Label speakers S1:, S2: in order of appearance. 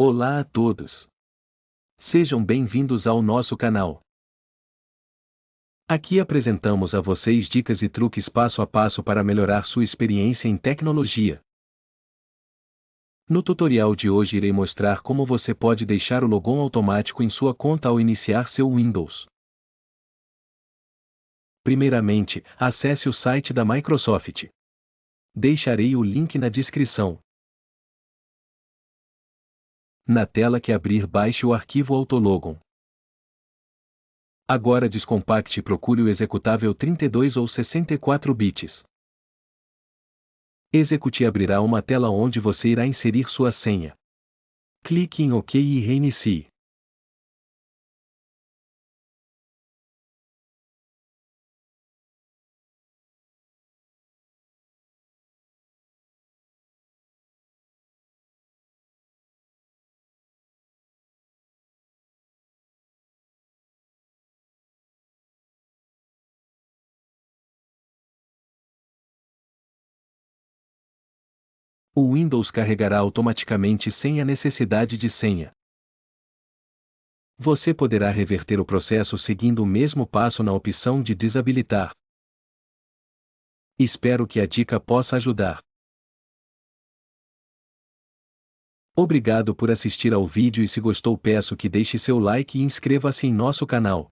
S1: Olá a todos. Sejam bem-vindos ao nosso canal. Aqui apresentamos a vocês dicas e truques passo a passo para melhorar sua experiência em tecnologia. No tutorial de hoje irei mostrar como você pode deixar o logon automático em sua conta ao iniciar seu Windows. Primeiramente, acesse o site da Microsoft. Deixarei o link na descrição. Na tela que abrir, baixe o arquivo Autologon. Agora descompacte e procure o executável 32 ou 64 bits. Execute abrirá uma tela onde você irá inserir sua senha. Clique em OK e reinicie. O Windows carregará automaticamente sem a necessidade de senha. Você poderá reverter o processo seguindo o mesmo passo na opção de desabilitar. Espero que a dica possa ajudar. Obrigado por assistir ao vídeo e se gostou peço que deixe seu like e inscreva-se em nosso canal.